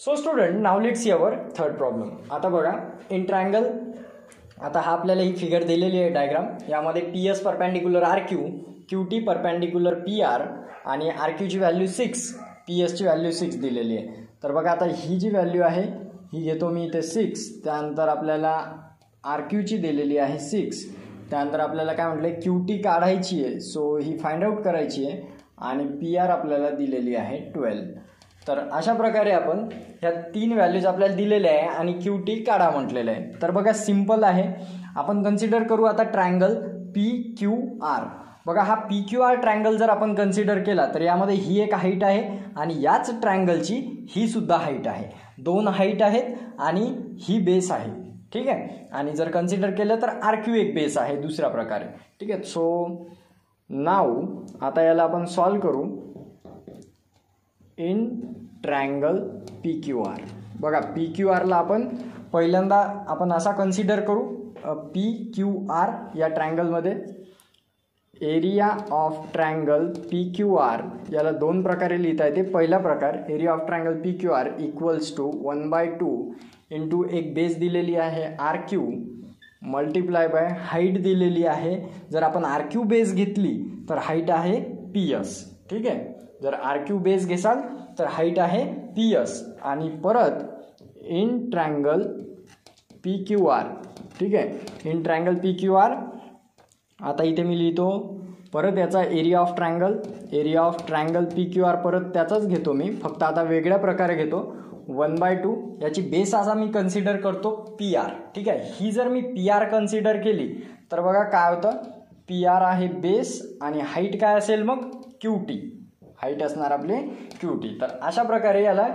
So student, now let's see our third problem. आता बघा, in triangle, आता हा आपल्याला ही फिगर दिलेली आहे डायग्राम. यामध्ये P S perpendicular R Q, Q T perpendicular P R आणि आर क्यूची व्हॅल्यू 6, पी एसची व्हॅल्यू 6 दिलेली आहे. तर बघा, आता ही जी व्हॅल्यू आहे ही घेतो मी इथे 6. त्यानंतर आपल्याला आर क्यूची दिलेली आहे 6. त्यानंतर आपल्याला काय म्हटलं, क्यू टी काढायची आहे, सो ही फाइंड आउट करायची आहे. आणि पी आर आपल्याला दिलेली आहे 12. तर अशा प्रकारे आपण ह्या 3 व्हॅल्यूज आपल्याला दिलेल्या आहे आणि क्यू टी काढा म्हटलेलं आहे. तर बघा, सिम्पल आहे. आपण कन्सिडर करू आता ट्रायंगल पी क्यू आर. बघा, हा पी क्यू आर ट्रायंगल जर आपण कन्सिडर केला तर यामध्ये ही एक हाईट आहे आणि याच ट्रायंगलची ही सुद्धा हाईट आहे. 2 हाईट आहेत आणि ही बेस आहे. ठीक आहे. आणि जर कन्सिडर केलं तर आर क्यू एक बेस आहे दुसऱ्या प्रकारे. ठीक आहे. सो नाव आता याला आपण सॉल्व करू in triangle P Q R. बघा, पी क्यू आरला आपण पहिल्यांदा आपण असा कन्सिडर करू, पी क्यू आर या ट्रायंगलमध्ये area of triangle P Q R याला 2 प्रकारे लिहिता येते. पहिला प्रकार, area of triangle P Q R equals to 1/2 into एक बेस दिलेली आहे R Q multiply by height दिलेली आहे. जर आपण आर क्यू बेस घेतली तर हाईट आहे पी एस. ठीक आहे. जर आर क्यू बेस घेसाल तर हाईट आहे पी एस आणि परत in triangle P Q R. ठीक आहे. In triangle P Q R आता इथे मी लिहितो परत याचा area of triangle. Area of triangle P Q R परत त्याचाच घेतो मी, फक्त आता वेगळ्या प्रकारे घेतो. 1/2 याची बेस असा मी कन्सिडर करतो पी आर. ठीक आहे. ही जर मी पी आर कन्सिडर केली तर बघा काय होतं, पी आर आहे बेस आणि हाईट काय असेल मग क्यू टी. हाईट असणार आपले क्यू टी. तर अशा प्रकारे याला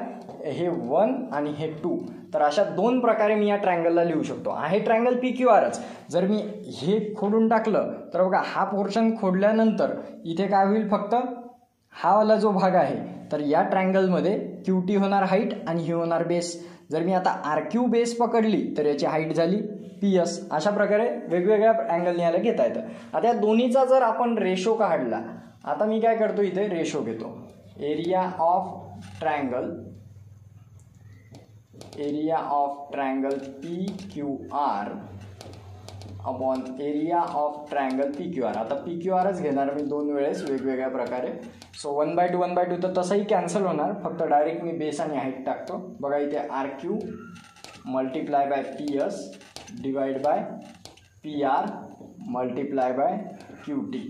हे 1 आणि हे 2, तर अशा 2 प्रकारे मी या ट्रायंगलला लिहू शकतो. आहे ट्रायंगल पी क्यू आरच. जर मी हे खोडून टाकलं तर बघा, हा पोर्शन खोडल्यानंतर इथे काय होईल, फक्त हा वाला जो भाग आहे तर या ट्रायंगलमध्ये क्यू टी होणार हाईट आणि ही होणार बेस. जर मी आता आर क्यू बेस पकडली तर याची हाईट झाली पी एस. अशा प्रकारे वेगवेगळ्या अँगलने याला घेता येतं. आता या दोन्हीचा जर आपण रेशो काढला, आता मी काय करतो, इथे रेशो घेतो. Area of triangle P Q R upon area of triangle P Q R. आता पी क्यू आरच घेणार मी 2 वेळेस वेगवेगळ्या प्रकारे. सो 1/2 तर तसंही कॅन्सल होणार, फक्त डायरेक्ट मी बेस आणि हाईट टाकतो. बघा, इथे R Q multiply by P S divide by P R multiply by Q T.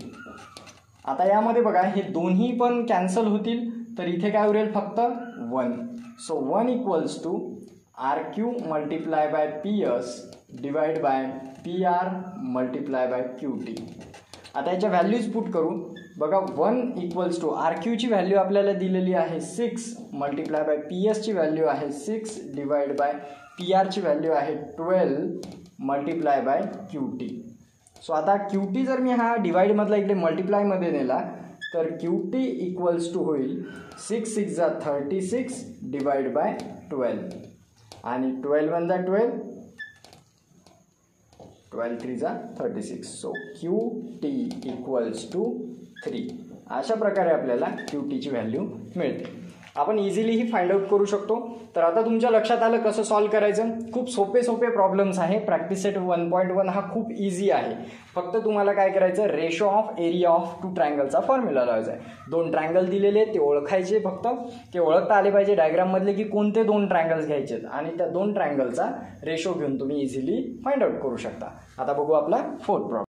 आता यामध्ये बघा, हे दोन्ही पण कॅन्सल होतील, तर इथे काय उरेल, फक्त 1. So 1 equals to R Q multiply by P S divide by P R multiply by Q T. आता याच्या व्हॅल्यूज पुट करू. बघा, 1 इक्वल्स टू आर क्यूची व्हॅल्यू आपल्याला दिलेली आहे 6 मल्टिप्लाय बाय पी एसची व्हॅल्यू आहे 6 डिवाइड बाय पी आरची व्हॅल्यू आहे 12 multiply by Q T. So आता क्यू टी जर मी हा डिवाइडमधला इकडे मल्टिप्लायमध्ये नेला तर क्यू टी इक्वल्स टू होईल 6 6 जा 36 डिवाइड बाय 12 आणि 12 1 जा 12, 12 3 जा 36. So Q T equals to 3. अशा प्रकारे आपल्याला क्यू टीची व्हॅल्यू मिळते. आपण इझिली ही फाइंड आउट करू शकतो. तर आता तुमच्या लक्षात आलं कसं सॉल्व करायचं. खूप सोपे प्रॉब्लेम्स आहे. प्रॅक्टिस सेट 1.1 हा खूप इझी आहे. फक्त तुम्हाला काय करायचं, रेशो ऑफ एरिया ऑफ 2 ट्रायंगलचा फॉर्म्युला लावायचा आहे. 2 ट्रायंगल दिलेले आहेत, ते ओळखायचे. फक्त ते ओळखता आले पाहिजे डायग्राममधले की कोणते 2 ट्रायंगल्स घ्यायचे आणि त्या 2 ट्रायंगलचा रेशो घेऊन तुम्ही इझिली फाइंड आउट करू शकता. आता बघू आपला 4th प्रॉब्लेम.